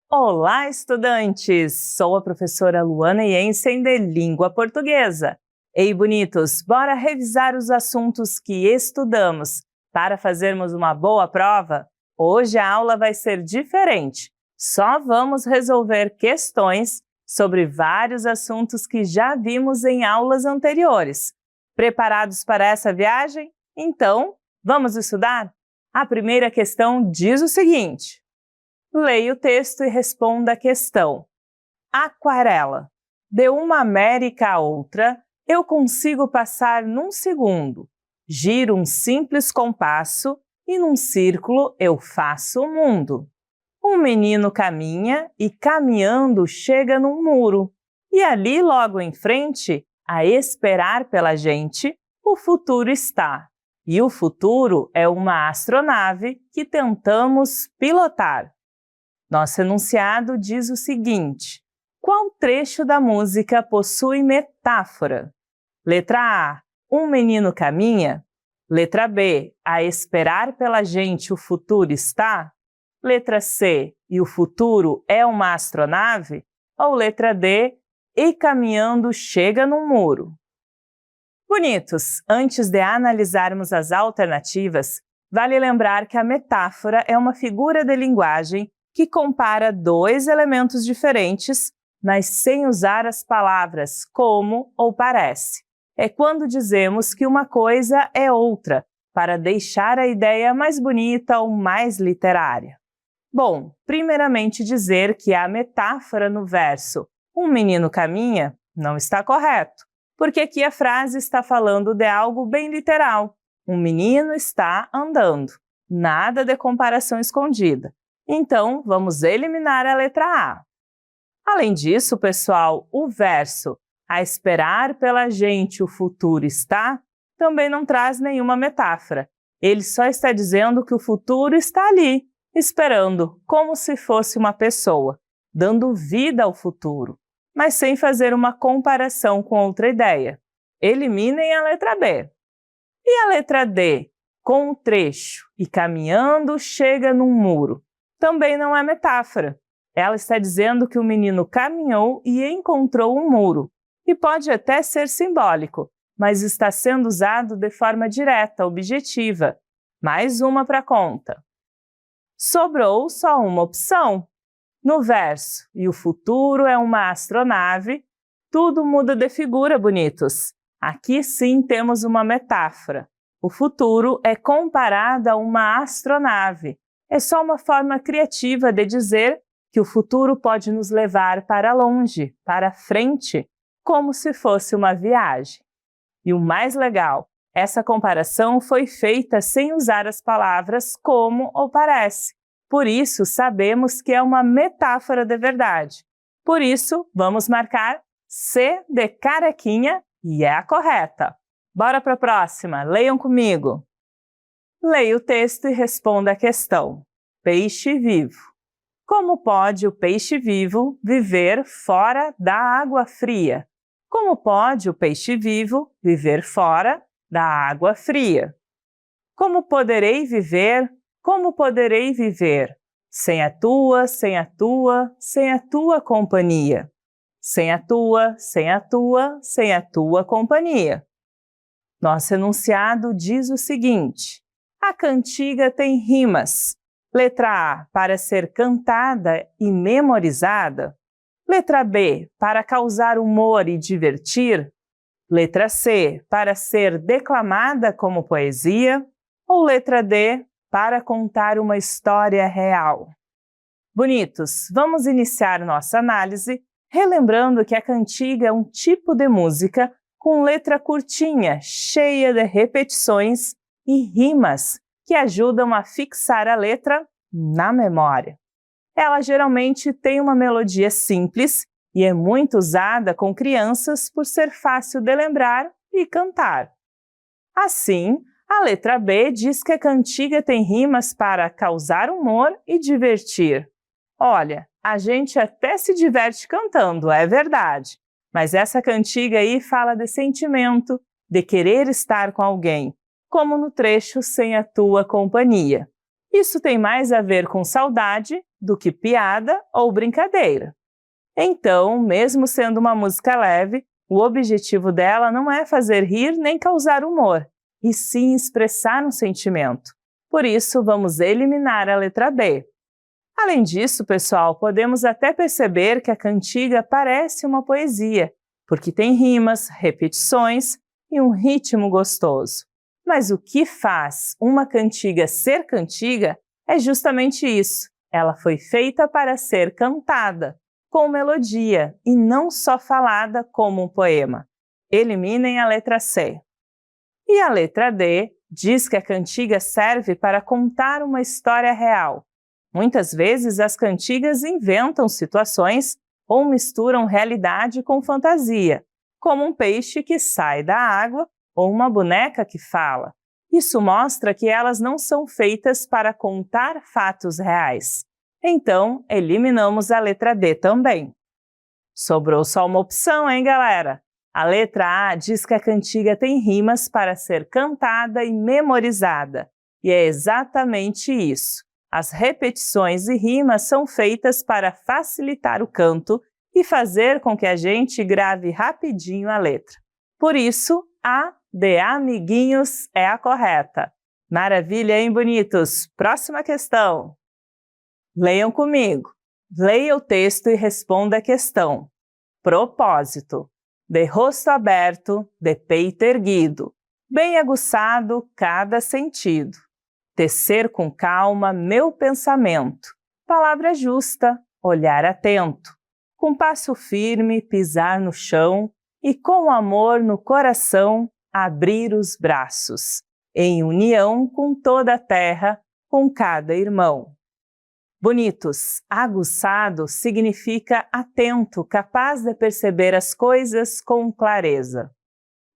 Olá, estudantes! Sou a professora Luana Jensen de Língua Portuguesa. Ei, bonitos, bora revisar os assuntos que estudamos para fazermos uma boa prova? Hoje a aula vai ser diferente. Só vamos resolver questões sobre vários assuntos que já vimos em aulas anteriores. Preparados para essa viagem? Então, vamos estudar? A primeira questão diz o seguinte: leia o texto e responda a questão. Aquarela. De uma América a outra, eu consigo passar num segundo. Giro um simples compasso e num círculo eu faço o mundo. Um menino caminha e caminhando chega num muro. E ali logo em frente, a esperar pela gente, o futuro está. E o futuro é uma astronave que tentamos pilotar. Nosso enunciado diz o seguinte: qual trecho da música possui metáfora? Letra A, um menino caminha. Letra B, a esperar pela gente o futuro está. Letra C, e o futuro é uma astronave. Ou letra D, e caminhando chega num muro. Bonitos, antes de analisarmos as alternativas, vale lembrar que a metáfora é uma figura de linguagem que compara dois elementos diferentes, mas sem usar as palavras como ou parece. É quando dizemos que uma coisa é outra, para deixar a ideia mais bonita ou mais literária. Bom, primeiramente dizer que a metáfora no verso "um menino caminha" não está correto, porque aqui a frase está falando de algo bem literal. Um menino está andando. Nada de comparação escondida. Então, vamos eliminar a letra A. Além disso, pessoal, o verso "a esperar pela gente o futuro está" também não traz nenhuma metáfora. Ele só está dizendo que o futuro está ali, esperando, como se fosse uma pessoa, dando vida ao futuro, mas sem fazer uma comparação com outra ideia. Eliminem a letra B. E a letra D, com o trecho "e caminhando chega num muro", também não é metáfora. Ela está dizendo que o menino caminhou e encontrou um muro. E pode até ser simbólico, mas está sendo usado de forma direta, objetiva. Mais uma para conta. Sobrou só uma opção. No verso "e o futuro é uma astronave", tudo muda de figura, bonitos. Aqui sim temos uma metáfora. O futuro é comparado a uma astronave. É só uma forma criativa de dizer que o futuro pode nos levar para longe, para frente, como se fosse uma viagem. E o mais legal, essa comparação foi feita sem usar as palavras como ou parece. Por isso, sabemos que é uma metáfora de verdade. Por isso, vamos marcar C de carequinha e é a correta. Bora para a próxima, leiam comigo. Leia o texto e responda a questão. Peixe vivo. Como pode o peixe vivo viver fora da água fria? Como pode o peixe vivo viver fora da água fria? Como poderei viver? Como poderei viver? Sem a tua, sem a tua, sem a tua companhia. Sem a tua, sem a tua, sem a tua companhia. Nosso enunciado diz o seguinte: a cantiga tem rimas. Letra A, para ser cantada e memorizada. Letra B, para causar humor e divertir. Letra C, para ser declamada como poesia. Ou letra D, para contar uma história real. Bonitos, vamos iniciar nossa análise relembrando que a cantiga é um tipo de música com letra curtinha, cheia de repetições e rimas que ajudam a fixar a letra na memória. Ela geralmente tem uma melodia simples e é muito usada com crianças por ser fácil de lembrar e cantar. Assim, a letra B diz que a cantiga tem rimas para causar humor e divertir. Olha, a gente até se diverte cantando, é verdade, mas essa cantiga aí fala de sentimento, de querer estar com alguém, como no trecho "sem a tua companhia". Isso tem mais a ver com saudade do que piada ou brincadeira. Então, mesmo sendo uma música leve, o objetivo dela não é fazer rir nem causar humor, e sim expressar um sentimento. Por isso, vamos eliminar a letra B. Além disso, pessoal, podemos até perceber que a cantiga parece uma poesia, porque tem rimas, repetições e um ritmo gostoso. Mas o que faz uma cantiga ser cantiga é justamente isso. Ela foi feita para ser cantada, com melodia, e não só falada como um poema. Eliminem a letra C. E a letra D diz que a cantiga serve para contar uma história real. Muitas vezes as cantigas inventam situações ou misturam realidade com fantasia, como um peixe que sai da água ou uma boneca que fala. Isso mostra que elas não são feitas para contar fatos reais. Então, eliminamos a letra D também. Sobrou só uma opção, hein, galera? A letra A diz que a cantiga tem rimas para ser cantada e memorizada. E é exatamente isso. As repetições e rimas são feitas para facilitar o canto e fazer com que a gente grave rapidinho a letra. Por isso, a de amiguinhos é a correta. Maravilha, hein, bonitos? Próxima questão. Leiam comigo. Leia o texto e responda a questão. Propósito. De rosto aberto, de peito erguido, bem aguçado cada sentido. Tecer com calma meu pensamento. Palavra justa, olhar atento. Com passo firme, pisar no chão e com amor no coração, abrir os braços. Em união com toda a terra, com cada irmão. Bonitos, aguçado significa atento, capaz de perceber as coisas com clareza.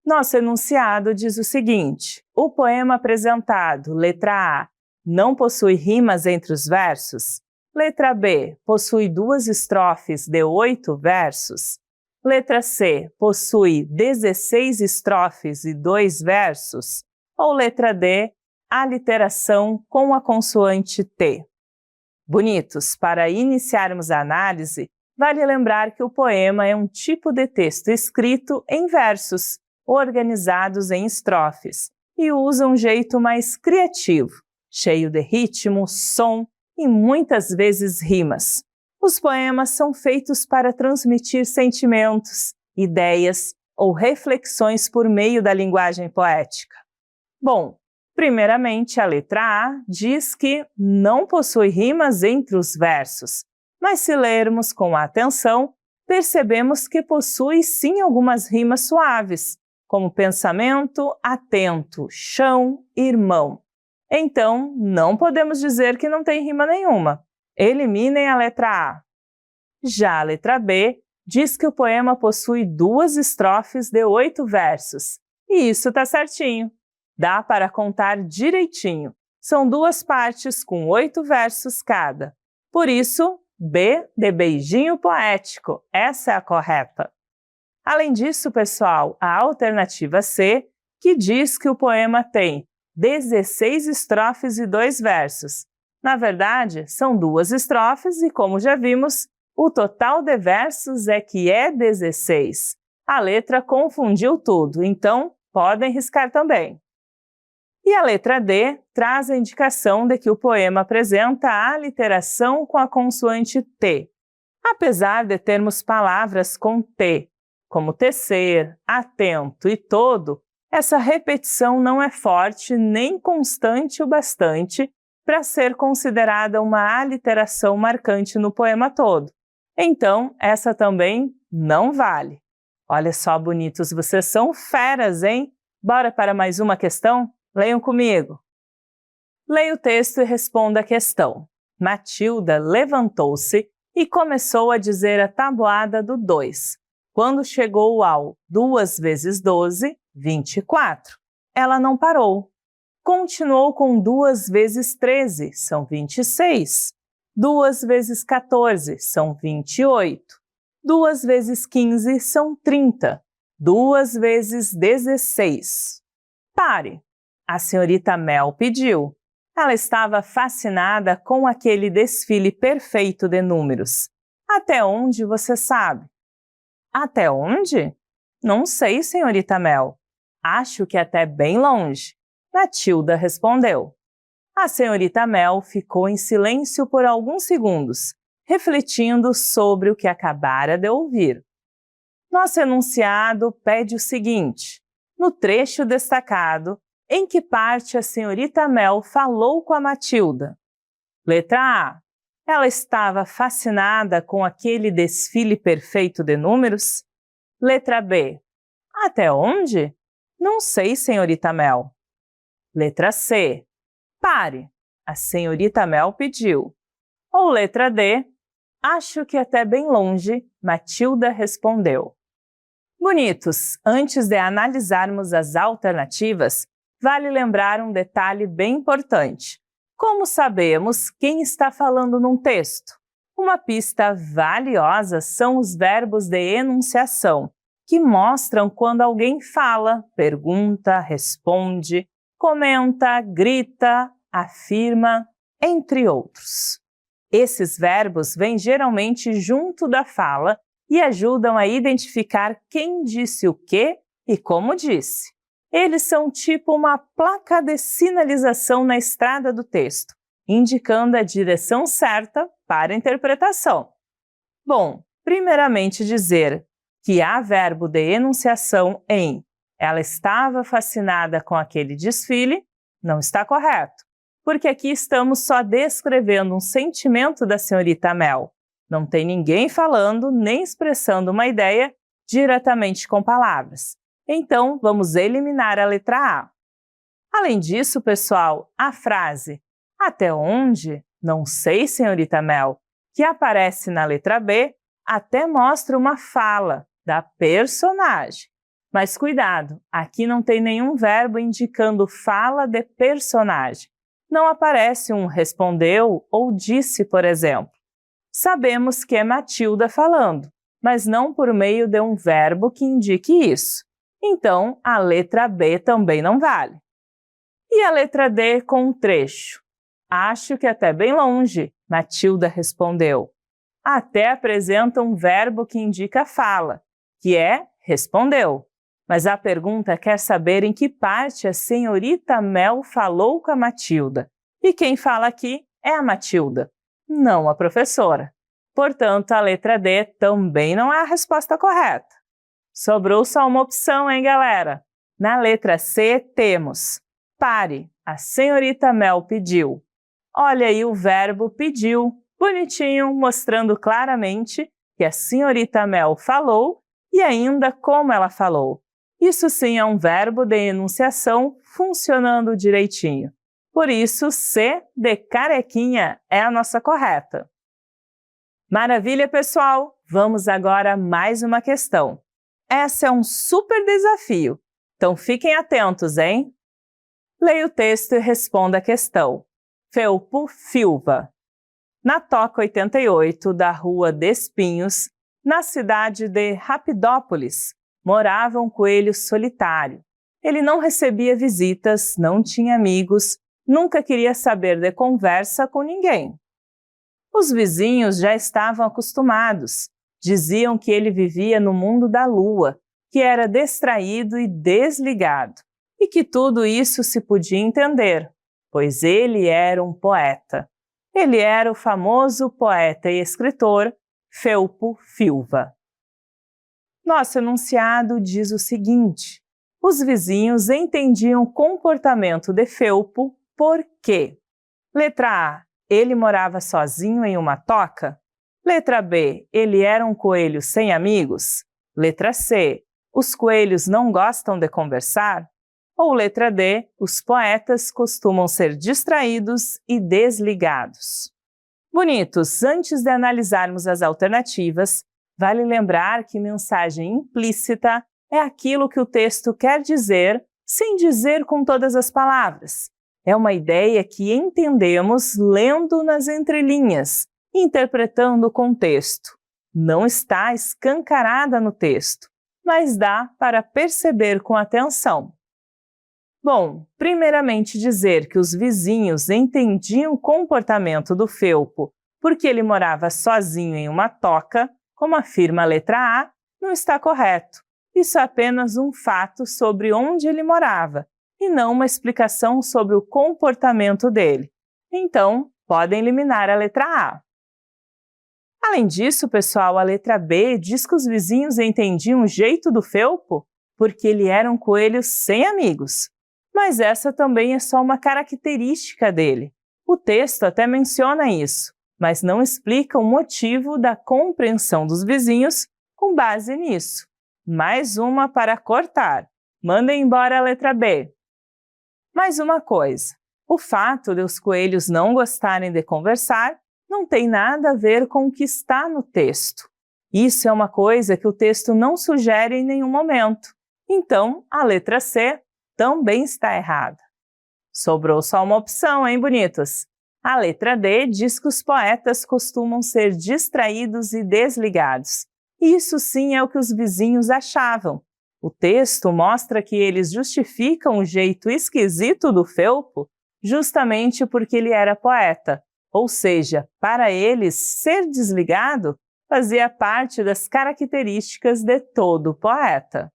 Nosso enunciado diz o seguinte: o poema apresentado, letra A, não possui rimas entre os versos? Letra B, possui 2 estrofes de 8 versos? Letra C, possui 16 estrofes e 2 versos? Ou letra D, aliteração com a consoante T? Bonitos, para iniciarmos a análise, vale lembrar que o poema é um tipo de texto escrito em versos, organizados em estrofes, e usa um jeito mais criativo, cheio de ritmo, som e muitas vezes rimas. Os poemas são feitos para transmitir sentimentos, ideias ou reflexões por meio da linguagem poética. Bom, primeiramente, a letra A diz que não possui rimas entre os versos, mas se lermos com atenção, percebemos que possui sim algumas rimas suaves, como pensamento, atento, chão, irmão. Então, não podemos dizer que não tem rima nenhuma. Eliminem a letra A. Já a letra B diz que o poema possui 2 estrofes de 8 versos, e isso está certinho. Dá para contar direitinho. São 2 partes com 8 versos cada. Por isso, B de beijinho poético. Essa é a correta. Além disso, pessoal, a alternativa C, que diz que o poema tem 16 estrofes e 2 versos. Na verdade, são 2 estrofes e, como já vimos, o total de versos é que é 16. A letra confundiu tudo, então podem riscar também. E a letra D traz a indicação de que o poema apresenta a aliteração com a consoante T. Apesar de termos palavras com T, como tecer, atento e todo, essa repetição não é forte nem constante o bastante para ser considerada uma aliteração marcante no poema todo. Então, essa também não vale. Olha só, bonitos, vocês são feras, hein? Bora para mais uma questão? Leiam comigo. Leia o texto e responda a questão. Matilda levantou-se e começou a dizer a tabuada do 2. Quando chegou ao 2 vezes 12, 24. Ela não parou. Continuou com 2 vezes 13, são 26. 2 vezes 14, são 28. 2 vezes 15, são 30. 2 vezes 16. Pare. A senhorita Mel pediu. Ela estava fascinada com aquele desfile perfeito de números. Até onde você sabe? Até onde? Não sei, senhorita Mel. Acho que até bem longe. Matilda respondeu. A senhorita Mel ficou em silêncio por alguns segundos, refletindo sobre o que acabara de ouvir. Nosso enunciado pede o seguinte: no trecho destacado, em que parte a senhorita Mel falou com a Matilda? Letra A. Ela estava fascinada com aquele desfile perfeito de números? Letra B. Até onde? Não sei, senhorita Mel. Letra C. Pare, a senhorita Mel pediu. Ou letra D. Acho que até bem longe, Matilda respondeu. Bonitos, antes de analisarmos as alternativas, vale lembrar um detalhe bem importante. Como sabemos quem está falando num texto? Uma pista valiosa são os verbos de enunciação, que mostram quando alguém fala, pergunta, responde, comenta, grita, afirma, entre outros. Esses verbos vêm geralmente junto da fala e ajudam a identificar quem disse o quê e como disse. Eles são tipo uma placa de sinalização na estrada do texto, indicando a direção certa para a interpretação. Bom, primeiramente dizer que há verbo de enunciação em ela estava fascinada com aquele desfile não está correto, porque aqui estamos só descrevendo um sentimento da senhorita Mel. Não tem ninguém falando nem expressando uma ideia diretamente com palavras. Então, vamos eliminar a letra A. Além disso, pessoal, a frase até onde? Não sei, senhorita Mel, que aparece na letra B, até mostra uma fala da personagem. Mas cuidado, aqui não tem nenhum verbo indicando fala de personagem. Não aparece um respondeu ou disse, por exemplo. Sabemos que é Matilda falando, mas não por meio de um verbo que indique isso. Então, a letra B também não vale. E a letra D com um trecho? Acho que até bem longe, Matilda respondeu. Até apresenta um verbo que indica fala, que é respondeu. Mas a pergunta quer saber em que parte a senhorita Mel falou com a Matilda. E quem fala aqui é a Matilda, não a professora. Portanto, a letra D também não é a resposta correta. Sobrou só uma opção, hein, galera? Na letra C temos pare, a senhorita Mel pediu. Olha aí o verbo pediu, bonitinho, mostrando claramente que a senhorita Mel falou e ainda como ela falou. Isso sim é um verbo de enunciação funcionando direitinho. Por isso, C de carequinha é a nossa correta. Maravilha, pessoal! Vamos agora a mais uma questão. Essa é um super desafio, então fiquem atentos, hein? Leia o texto e responda a questão. Felpo Filva. Na Toca 88 da Rua Despinhos, na cidade de Rapidópolis, morava um coelho solitário. Ele não recebia visitas, não tinha amigos, nunca queria saber de conversa com ninguém. Os vizinhos já estavam acostumados. Diziam que ele vivia no mundo da lua, que era distraído e desligado, e que tudo isso se podia entender, pois ele era um poeta. Ele era o famoso poeta e escritor Felpo Filva. Nosso enunciado diz o seguinte: os vizinhos entendiam o comportamento de Felpo porque letra A. Ele morava sozinho em uma toca? Letra B. Ele era um coelho sem amigos? Letra C. Os coelhos não gostam de conversar? Ou letra D. Os poetas costumam ser distraídos e desligados? Bonitos, antes de analisarmos as alternativas, vale lembrar que mensagem implícita é aquilo que o texto quer dizer sem dizer com todas as palavras. É uma ideia que entendemos lendo nas entrelinhas, interpretando o contexto. Não está escancarada no texto, mas dá para perceber com atenção. Bom, primeiramente dizer que os vizinhos entendiam o comportamento do felpo porque ele morava sozinho em uma toca, como afirma a letra A, não está correto. Isso é apenas um fato sobre onde ele morava, e não uma explicação sobre o comportamento dele. Então, podem eliminar a letra A. Além disso, pessoal, a letra B diz que os vizinhos entendiam o jeito do felpo porque ele era um coelho sem amigos. Mas essa também é só uma característica dele. O texto até menciona isso, mas não explica o motivo da compreensão dos vizinhos com base nisso. Mais uma para cortar. Mandem embora a letra B. Mais uma coisa. O fato de os coelhos não gostarem de conversar não tem nada a ver com o que está no texto. Isso é uma coisa que o texto não sugere em nenhum momento. Então, a letra C também está errada. Sobrou só uma opção, hein, bonitos? A letra D diz que os poetas costumam ser distraídos e desligados. Isso sim é o que os vizinhos achavam. O texto mostra que eles justificam o jeito esquisito do felpo justamente porque ele era poeta. Ou seja, para eles, ser desligado fazia parte das características de todo poeta.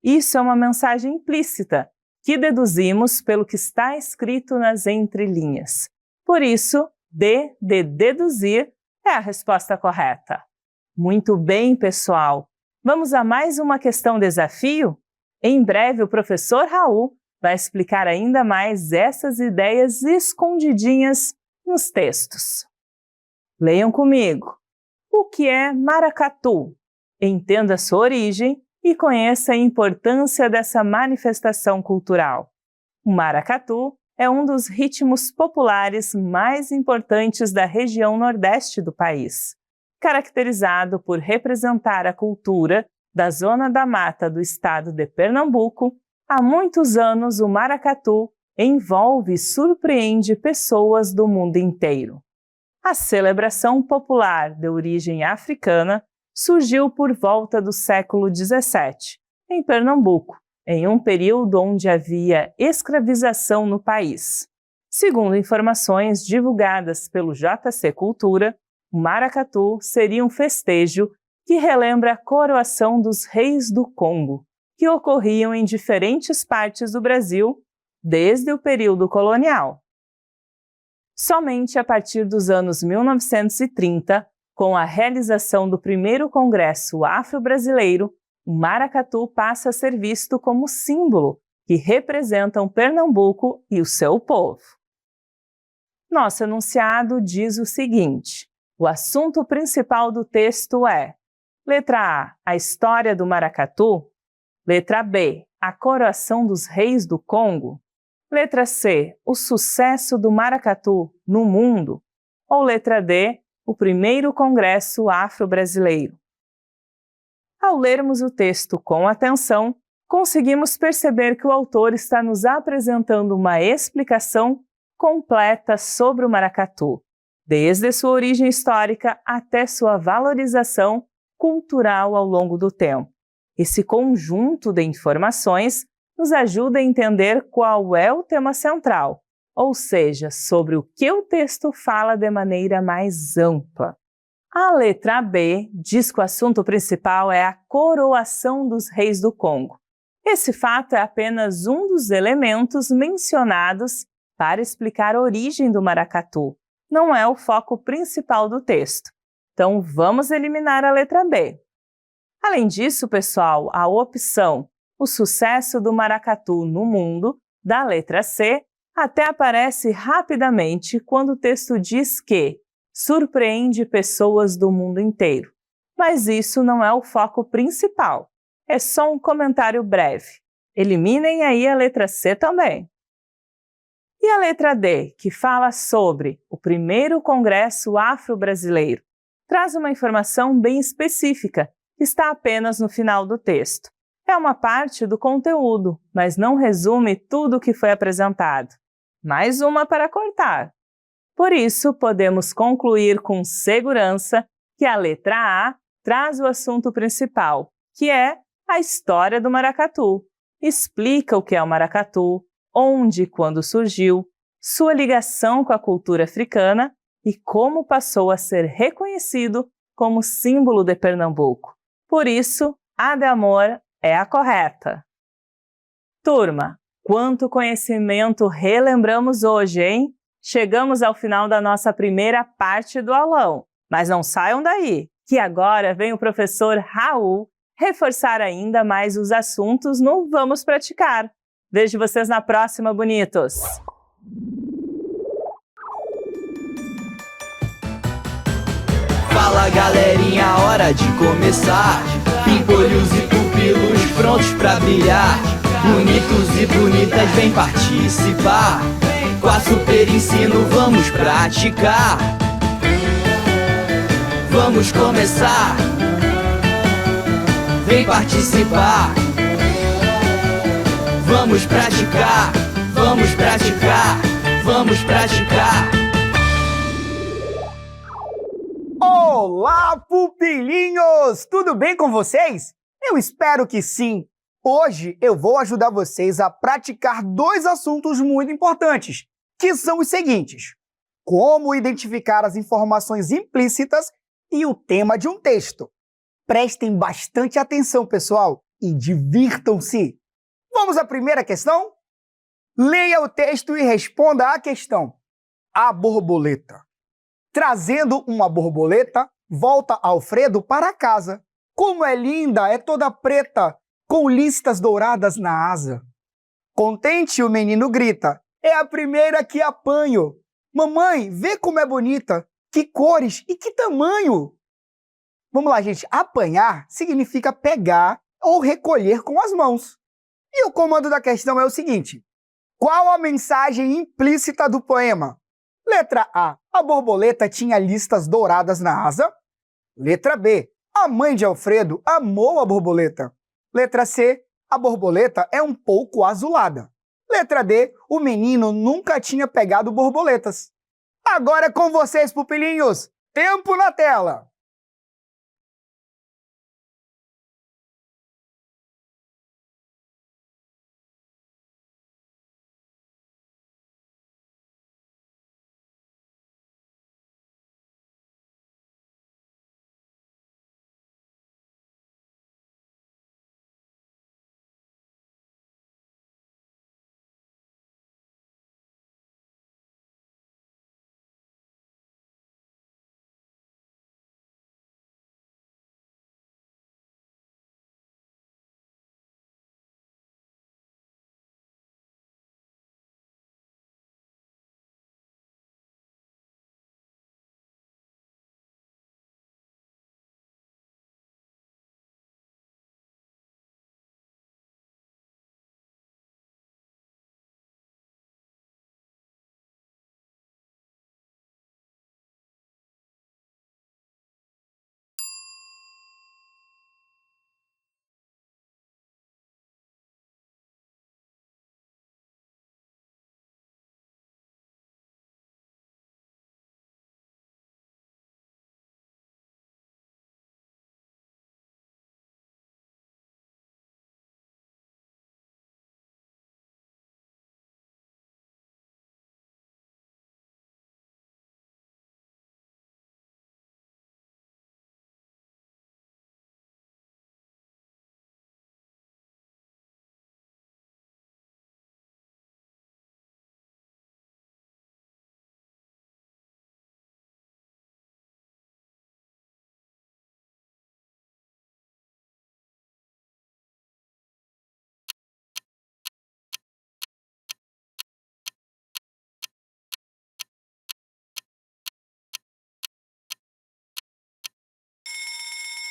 Isso é uma mensagem implícita, que deduzimos pelo que está escrito nas entrelinhas. Por isso, D de deduzir é a resposta correta. Muito bem, pessoal! Vamos a mais uma questão desafio? Em breve, o professor Raul vai explicar ainda mais essas ideias escondidinhas nos textos. Leiam comigo. O que é maracatu? Entenda sua origem e conheça a importância dessa manifestação cultural. O maracatu é um dos ritmos populares mais importantes da região nordeste do país, caracterizado por representar a cultura da Zona da Mata do estado de Pernambuco. Há muitos anos o maracatu envolve e surpreende pessoas do mundo inteiro. A celebração popular de origem africana surgiu por volta do século XVII, em Pernambuco, em um período onde havia escravização no país. Segundo informações divulgadas pelo JC Cultura, o maracatu seria um festejo que relembra a coroação dos reis do Congo, que ocorriam em diferentes partes do Brasil desde o período colonial. Somente a partir dos anos 1930, com a realização do primeiro Congresso Afro-Brasileiro, o maracatu passa a ser visto como símbolo que representam Pernambuco e o seu povo. Nosso enunciado diz o seguinte: o assunto principal do texto é: letra A, a história do maracatu; letra B, a coroação dos reis do Congo; letra C, o sucesso do maracatu no mundo; ou letra D, o primeiro Congresso Afro-Brasileiro. Ao lermos o texto com atenção, conseguimos perceber que o autor está nos apresentando uma explicação completa sobre o maracatu, desde sua origem histórica até sua valorização cultural ao longo do tempo. Esse conjunto de informações nos ajuda a entender qual é o tema central, ou seja, sobre o que o texto fala de maneira mais ampla. A letra B diz que o assunto principal é a coroação dos reis do Congo. Esse fato é apenas um dos elementos mencionados para explicar a origem do maracatu. Não é o foco principal do texto. Então, vamos eliminar a letra B. Além disso, pessoal, a opção o sucesso do maracatu no mundo, da letra C, até aparece rapidamente quando o texto diz que surpreende pessoas do mundo inteiro. Mas isso não é o foco principal. É só um comentário breve. Eliminem aí a letra C também. E a letra D, que fala sobre o primeiro Congresso Afro-Brasileiro, traz uma informação bem específica, que está apenas no final do texto. É uma parte do conteúdo, mas não resume tudo o que foi apresentado. Mais uma para cortar. Por isso, podemos concluir com segurança que a letra A traz o assunto principal, que é a história do maracatu. Explica o que é o maracatu, onde e quando surgiu, sua ligação com a cultura africana e como passou a ser reconhecido como símbolo de Pernambuco. Por isso, a de amor é a correta. Turma, quanto conhecimento relembramos hoje, hein? Chegamos ao final da nossa primeira parte do aulão, mas não saiam daí, que agora vem o professor Raul reforçar ainda mais os assuntos no Vamos Praticar. Vejo vocês na próxima, bonitos! Fala galerinha, hora de começar. Pimpolhos e pupilos prontos pra brilhar. Bonitos e bonitas, vem participar. Com a Super Ensino vamos praticar. Vamos começar. Vem participar. Vamos praticar. Vamos praticar. Vamos praticar. Olá, pupilinhos! Tudo bem com vocês? Eu espero que sim! Hoje eu vou ajudar vocês a praticar dois assuntos muito importantes, que são os seguintes: como identificar as informações implícitas e o tema de um texto. Prestem bastante atenção, pessoal, e divirtam-se! Vamos à primeira questão? Leia o texto e responda à questão. A borboleta. Trazendo uma borboleta, volta Alfredo para casa. Como é linda, é toda preta, com listas douradas na asa. Contente, o menino grita: é a primeira que apanho. Mamãe, vê como é bonita, que cores e que tamanho. Vamos lá, gente. Apanhar significa pegar ou recolher com as mãos. E o comando da questão é o seguinte: qual a mensagem implícita do poema? Letra A. A borboleta tinha listas douradas na asa. Letra B. A mãe de Alfredo amou a borboleta. Letra C. A borboleta é um pouco azulada. Letra D. O menino nunca tinha pegado borboletas. Agora é com vocês, pupilinhos! Tempo na tela!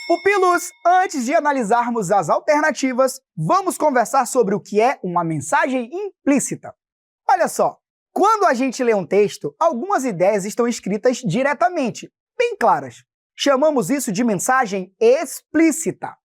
Pupilos, antes de analisarmos as alternativas, vamos conversar sobre o que é uma mensagem implícita. Olha só, quando a gente lê um texto, algumas ideias estão escritas diretamente, bem claras. Chamamos isso de mensagem explícita.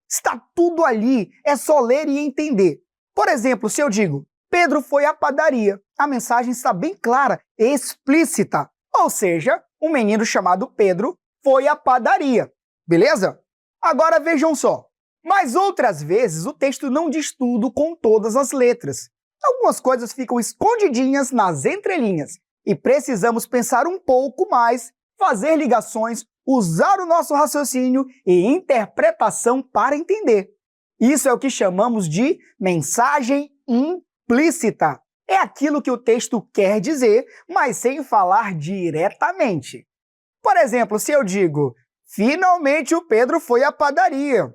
Está tudo ali, é só ler e entender. Por exemplo, se eu digo, Pedro foi à padaria, a mensagem está bem clara, explícita. Ou seja, um menino chamado Pedro foi à padaria. Beleza? Agora vejam só. Mas outras vezes o texto não diz tudo com todas as letras. Algumas coisas ficam escondidinhas nas entrelinhas e precisamos pensar um pouco mais, fazer ligações, usar o nosso raciocínio e interpretação para entender. Isso é o que chamamos de mensagem implícita. É aquilo que o texto quer dizer, mas sem falar diretamente. Por exemplo, se eu digo, finalmente o Pedro foi à padaria.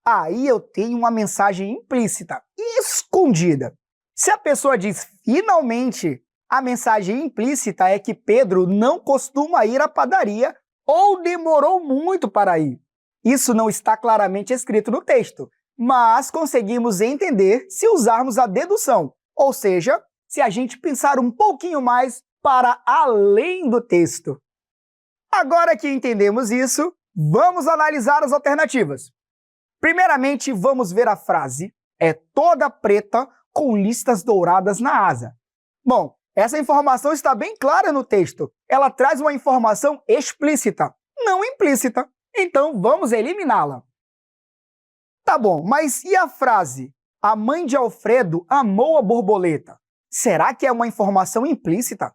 Aí eu tenho uma mensagem implícita, escondida. Se a pessoa diz finalmente, a mensagem implícita é que Pedro não costuma ir à padaria ou demorou muito para ir. Isso não está claramente escrito no texto, mas conseguimos entender se usarmos a dedução, ou seja, se a gente pensar um pouquinho mais para além do texto. Agora que entendemos isso, vamos analisar as alternativas. Primeiramente, vamos ver a frase "é toda preta com listas douradas na asa". Bom, essa informação está bem clara no texto. Ela traz uma informação explícita, não implícita. Então, vamos eliminá-la. Tá bom, mas e a frase "a mãe de Alfredo amou a borboleta"? Será que é uma informação implícita?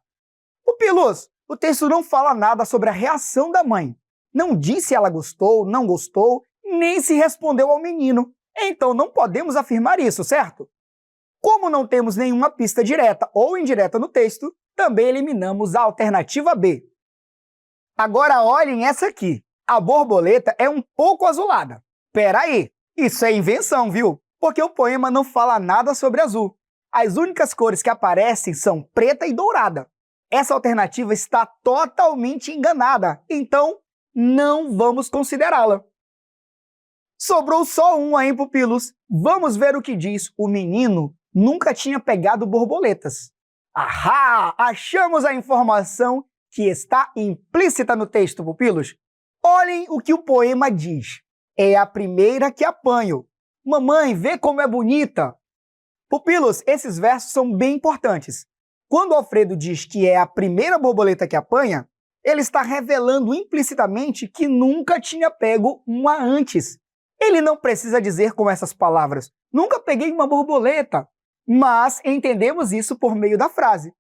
Pupilos, o texto não fala nada sobre a reação da mãe. Não diz se ela gostou, não gostou, nem se respondeu ao menino. Então, não podemos afirmar isso, certo? Como não temos nenhuma pista direta ou indireta no texto, também eliminamos a alternativa B. Agora olhem essa aqui. A borboleta é um pouco azulada. Peraí, isso é invenção, viu? Porque o poema não fala nada sobre azul. As únicas cores que aparecem são preta e dourada. Essa alternativa está totalmente enganada, então não vamos considerá-la. Sobrou só uma, hein, pupilos? Vamos ver o que diz o menino nunca tinha pegado borboletas. Ahá! Achamos a informação que está implícita no texto, pupilos. Olhem o que o poema diz. É a primeira que apanho. Mamãe, vê como é bonita. Pupilos, esses versos são bem importantes. Quando Alfredo diz que é a primeira borboleta que apanha, ele está revelando implicitamente que nunca tinha pego uma antes. Ele não precisa dizer com essas palavras, nunca peguei uma borboleta, mas entendemos isso por meio da frase.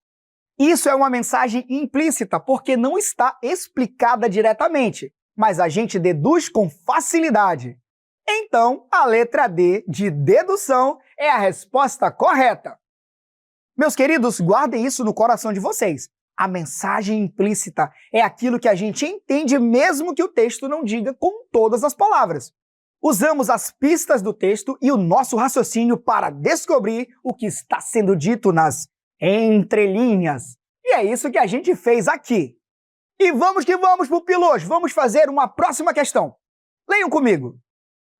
Isso é uma mensagem implícita porque não está explicada diretamente, mas a gente deduz com facilidade. Então, a letra D de dedução é a resposta correta. Meus queridos, guardem isso no coração de vocês. A mensagem implícita é aquilo que a gente entende mesmo que o texto não diga com todas as palavras. Usamos as pistas do texto e o nosso raciocínio para descobrir o que está sendo dito nas entrelinhas. E é isso que a gente fez aqui. E vamos que vamos, pupilos! Vamos fazer uma próxima questão. Leiam comigo.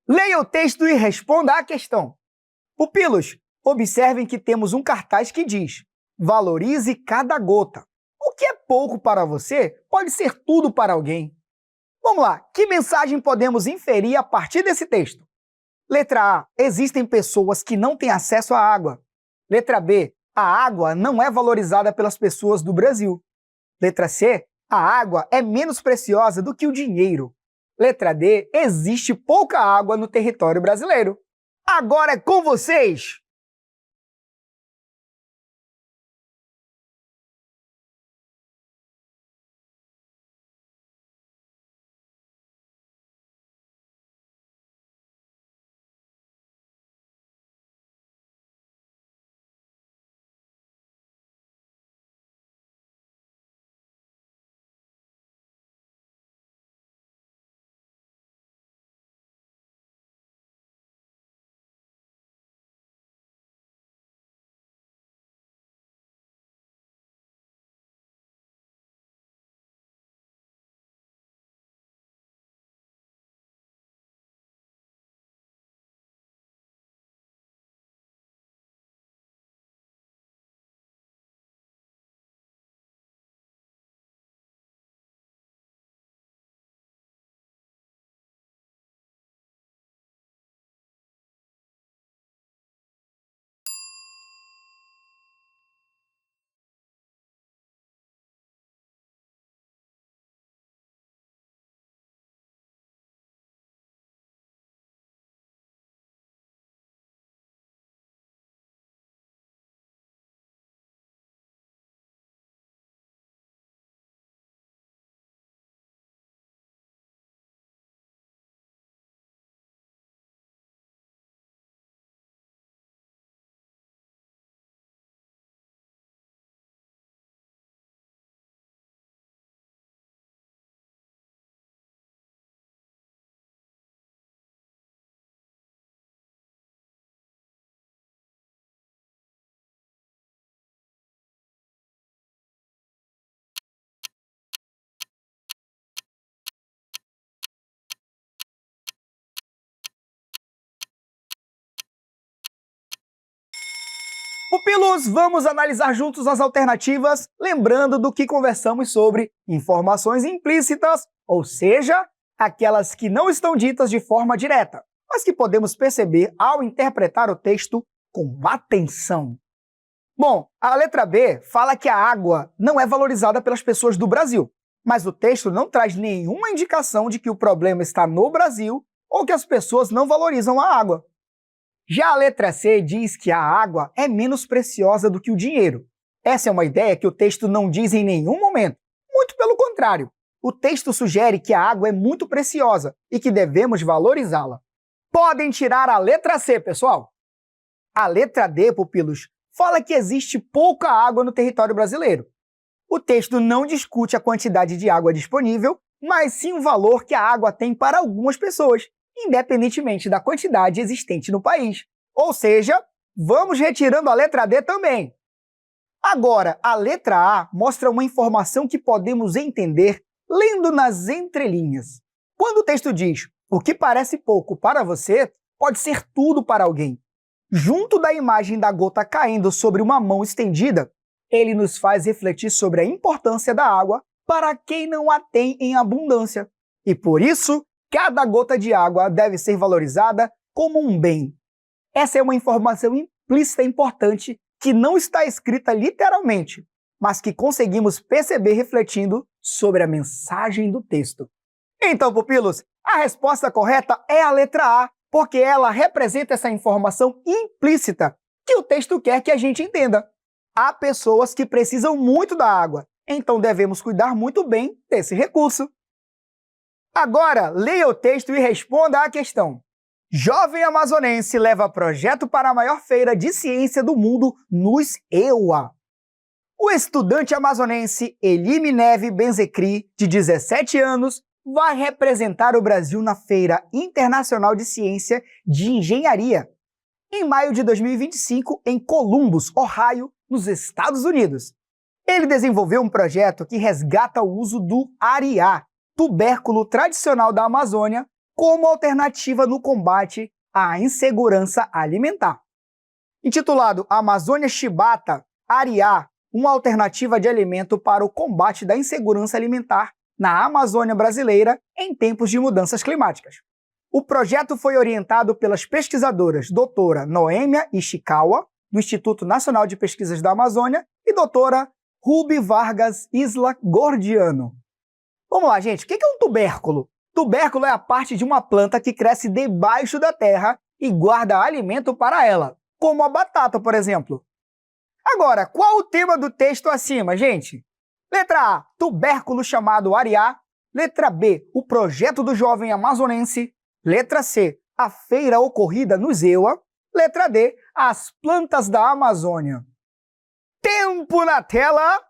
Leia o texto e responda à questão. Pupilos, observem que temos um cartaz que diz: valorize cada gota. O que é pouco para você pode ser tudo para alguém. Vamos lá, que mensagem podemos inferir a partir desse texto? Letra A, existem pessoas que não têm acesso à água. Letra B, a água não é valorizada pelas pessoas do Brasil. Letra C, a água é menos preciosa do que o dinheiro. Letra D, existe pouca água no território brasileiro. Agora é com vocês! Pupilos, vamos analisar juntos as alternativas, lembrando do que conversamos sobre informações implícitas, ou seja, aquelas que não estão ditas de forma direta, mas que podemos perceber ao interpretar o texto com atenção. Bom, a letra B fala que a água não é valorizada pelas pessoas do Brasil, mas o texto não traz nenhuma indicação de que o problema está no Brasil ou que as pessoas não valorizam a água. Já a letra C diz que a água é menos preciosa do que o dinheiro. Essa é uma ideia que o texto não diz em nenhum momento. Muito pelo contrário, o texto sugere que a água é muito preciosa e que devemos valorizá-la. Podem tirar a letra C, pessoal! A letra D, pupilos, fala que existe pouca água no território brasileiro. O texto não discute a quantidade de água disponível, mas sim o valor que a água tem para algumas pessoas, independentemente da quantidade existente no país. Ou seja, vamos retirando a letra D também. Agora, a letra A mostra uma informação que podemos entender lendo nas entrelinhas. Quando o texto diz "o que parece pouco para você, pode ser tudo para alguém", junto da imagem da gota caindo sobre uma mão estendida, ele nos faz refletir sobre a importância da água para quem não a tem em abundância. E por isso, cada gota de água deve ser valorizada como um bem. Essa é uma informação implícita importante que não está escrita literalmente, mas que conseguimos perceber refletindo sobre a mensagem do texto. Então, pupilos, a resposta correta é a letra A, porque ela representa essa informação implícita que o texto quer que a gente entenda. Há pessoas que precisam muito da água, então devemos cuidar muito bem desse recurso. Agora, leia o texto e responda à questão. Jovem amazonense leva projeto para a maior feira de ciência do mundo nos EUA. O estudante amazonense Elime Neve Benzecri, de 17 anos, vai representar o Brasil na Feira Internacional de Ciência de Engenharia, em maio de 2025, em Columbus, Ohio, nos Estados Unidos. Ele desenvolveu um projeto que resgata o uso do ariá, tubérculo tradicional da Amazônia, como alternativa no combate à insegurança alimentar. Intitulado Amazônia Chibata Ariá, uma alternativa de alimento para o combate da insegurança alimentar na Amazônia brasileira em tempos de mudanças climáticas. O projeto foi orientado pelas pesquisadoras doutora Noêmia Ishikawa, do Instituto Nacional de Pesquisas da Amazônia, e doutora Ruby Vargas Isla Gordiano. Vamos lá, gente. O que é um tubérculo? Tubérculo é a parte de uma planta que cresce debaixo da terra e guarda alimento para ela, como a batata, por exemplo. Agora, qual o tema do texto acima, gente? Letra A, tubérculo chamado ariá. Letra B, o projeto do jovem amazonense. Letra C, a feira ocorrida no EUA. Letra D, as plantas da Amazônia. Tempo na tela!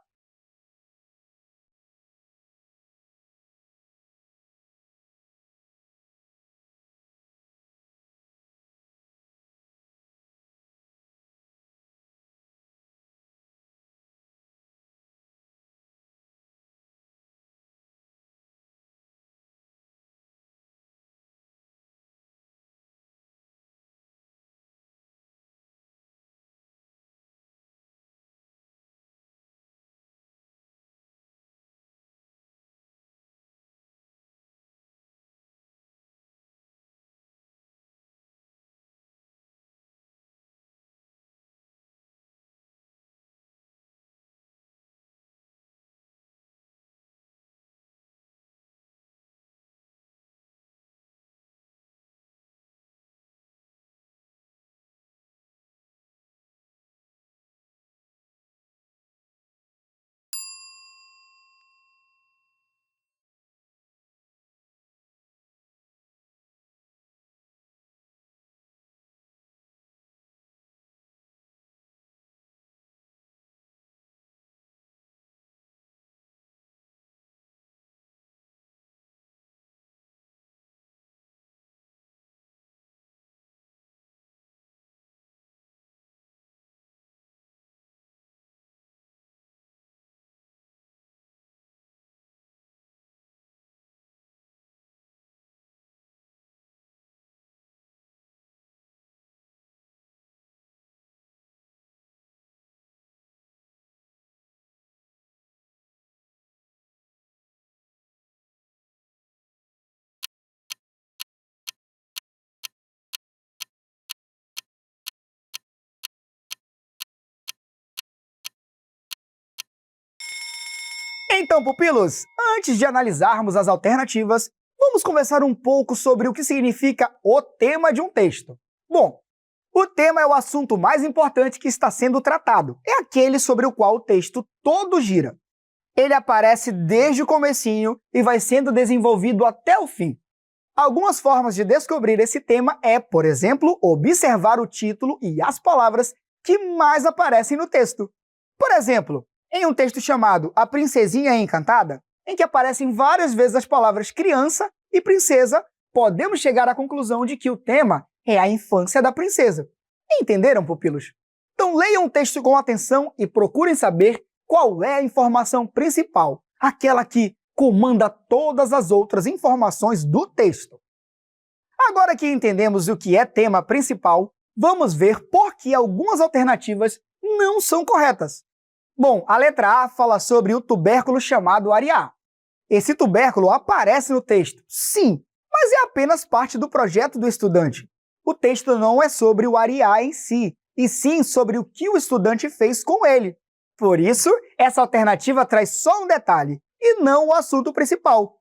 Então, pupilos, antes de analisarmos as alternativas, vamos conversar um pouco sobre o que significa o tema de um texto. Bom, o tema é o assunto mais importante que está sendo tratado. É aquele sobre o qual o texto todo gira. Ele aparece desde o comecinho e vai sendo desenvolvido até o fim. Algumas formas de descobrir esse tema é, por exemplo, observar o título e as palavras que mais aparecem no texto. Por exemplo, em um texto chamado A Princesinha Encantada, em que aparecem várias vezes as palavras criança e princesa, podemos chegar à conclusão de que o tema é a infância da princesa. Entenderam, pupilos? Então leiam o texto com atenção e procurem saber qual é a informação principal, aquela que comanda todas as outras informações do texto. Agora que entendemos o que é tema principal, vamos ver por que algumas alternativas não são corretas. Bom, a letra A fala sobre o tubérculo chamado areá. Esse tubérculo aparece no texto, sim, mas é apenas parte do projeto do estudante. O texto não é sobre o areá em si, e sim sobre o que o estudante fez com ele. Por isso, essa alternativa traz só um detalhe, e não o assunto principal.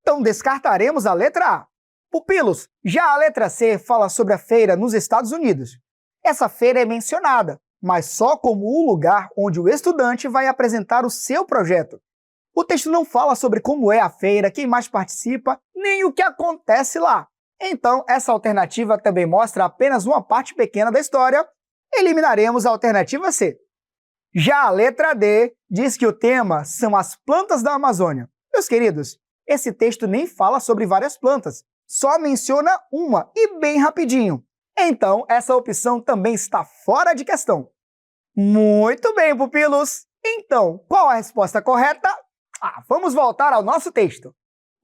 Então descartaremos a letra A. Pupilos, já a letra C fala sobre a feira nos Estados Unidos. Essa feira é mencionada, mas só como o lugar onde o estudante vai apresentar o seu projeto. O texto não fala sobre como é a feira, quem mais participa, nem o que acontece lá. Então, essa alternativa também mostra apenas uma parte pequena da história. Eliminaremos a alternativa C. Já a letra D diz que o tema são as plantas da Amazônia. Meus queridos, esse texto nem fala sobre várias plantas, só menciona uma e bem rapidinho. Então, essa opção também está fora de questão. Muito bem, pupilos! Então, qual a resposta correta? Vamos voltar ao nosso texto.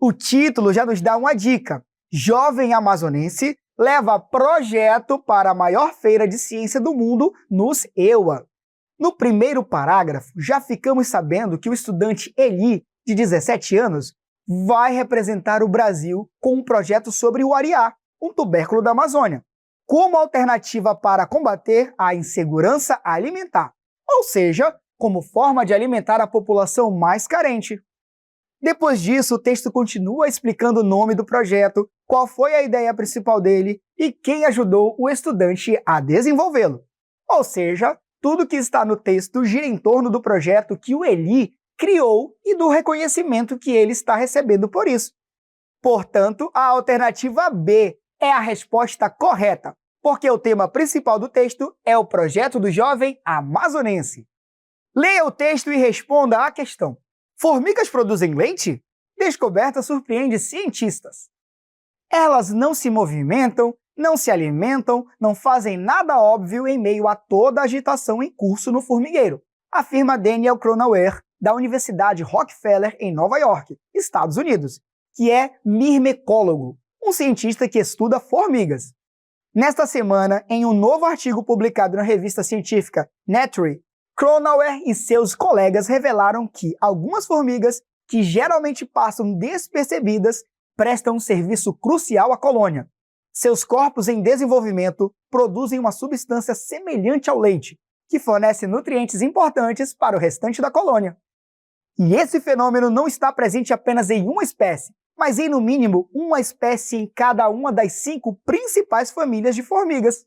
O título já nos dá uma dica. Jovem amazonense leva projeto para a maior feira de ciência do mundo nos EUA. No primeiro parágrafo, já ficamos sabendo que o estudante Eli, de 17 anos, vai representar o Brasil com um projeto sobre o areá, um tubérculo da Amazônia, como alternativa para combater a insegurança alimentar, ou seja, como forma de alimentar a população mais carente. Depois disso, o texto continua explicando o nome do projeto, qual foi a ideia principal dele e quem ajudou o estudante a desenvolvê-lo. Ou seja, tudo que está no texto gira em torno do projeto que o Eli criou e do reconhecimento que ele está recebendo por isso. Portanto, a alternativa B é a resposta correta, porque o tema principal do texto é o projeto do jovem amazonense. Leia o texto e responda à questão. Formigas produzem leite? Descoberta surpreende cientistas. Elas não se movimentam, não se alimentam, não fazem nada óbvio em meio a toda a agitação em curso no formigueiro, afirma Daniel Cronauer, da Universidade Rockefeller, em Nova York, Estados Unidos, que é mirmecólogo, um cientista que estuda formigas. Nesta semana, em um novo artigo publicado na revista científica Nature, Cronauer e seus colegas revelaram que algumas formigas, que geralmente passam despercebidas, prestam um serviço crucial à colônia. Seus corpos em desenvolvimento produzem uma substância semelhante ao leite, que fornece nutrientes importantes para o restante da colônia. E esse fenômeno não está presente apenas em uma espécie, mas em no mínimo uma espécie em cada uma das 5 principais famílias de formigas.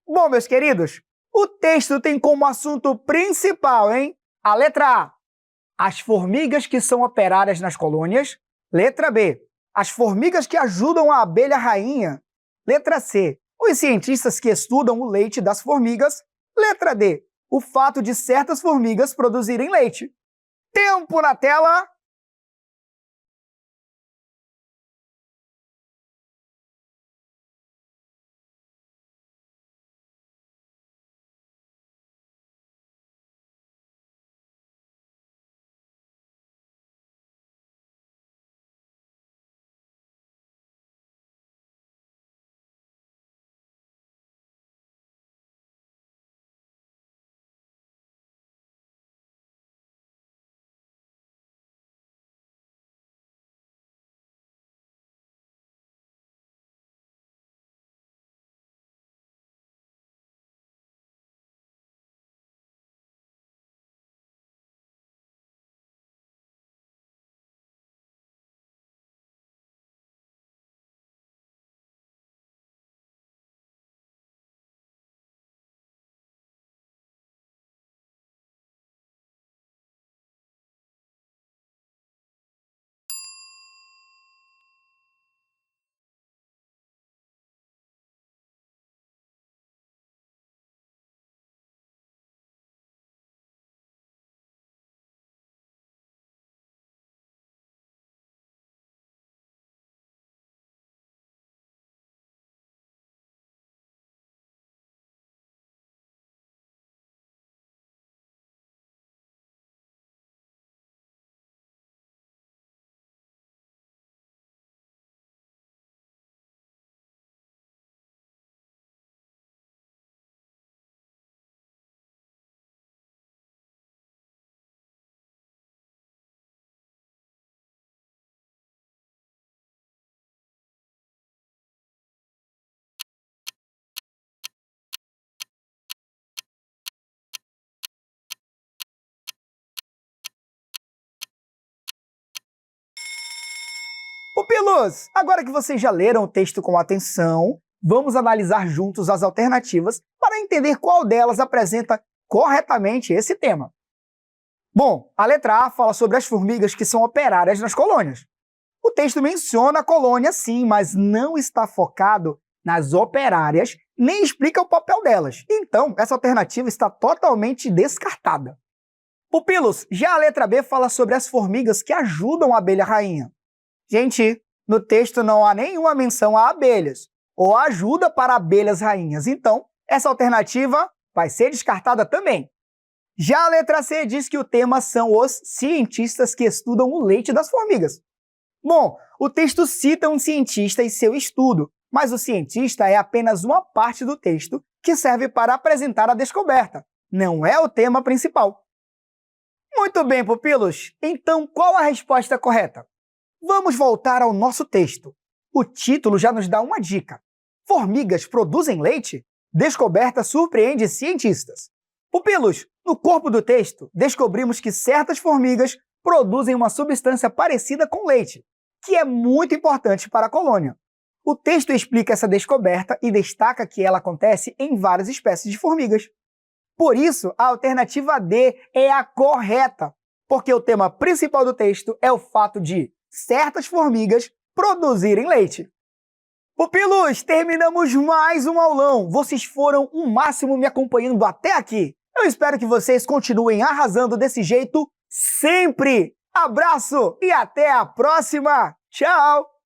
Bom, meus queridos, o texto tem como assunto principal, a letra A, as formigas que são operárias nas colônias. Letra B, as formigas que ajudam a abelha rainha. Letra C, os cientistas que estudam o leite das formigas. Letra D, o fato de certas formigas produzirem leite. Tempo na tela! Pupilos, agora que vocês já leram o texto com atenção, vamos analisar juntos as alternativas para entender qual delas apresenta corretamente esse tema. Bom, a letra A fala sobre as formigas que são operárias nas colônias. O texto menciona a colônia sim, mas não está focado nas operárias, nem explica o papel delas. Então, essa alternativa está totalmente descartada. Pupilos, já a letra B fala sobre as formigas que ajudam a abelha rainha. Gente, no texto não há nenhuma menção a abelhas, ou ajuda para abelhas rainhas. Então, essa alternativa vai ser descartada também. Já a letra C diz que o tema são os cientistas que estudam o leite das formigas. Bom, o texto cita um cientista e seu estudo, mas o cientista é apenas uma parte do texto que serve para apresentar a descoberta. Não é o tema principal. Muito bem, pupilos. Então, qual a resposta correta? Vamos voltar ao nosso texto. O título já nos dá uma dica. Formigas produzem leite? Descoberta surpreende cientistas. Pupilos, no corpo do texto, descobrimos que certas formigas produzem uma substância parecida com leite, que é muito importante para a colônia. O texto explica essa descoberta e destaca que ela acontece em várias espécies de formigas. Por isso, a alternativa D é a correta, porque o tema principal do texto é o fato de certas formigas produzirem leite. Pupilos, terminamos mais um aulão. Vocês foram o máximo me acompanhando até aqui. Eu espero que vocês continuem arrasando desse jeito sempre. Abraço e até a próxima. Tchau!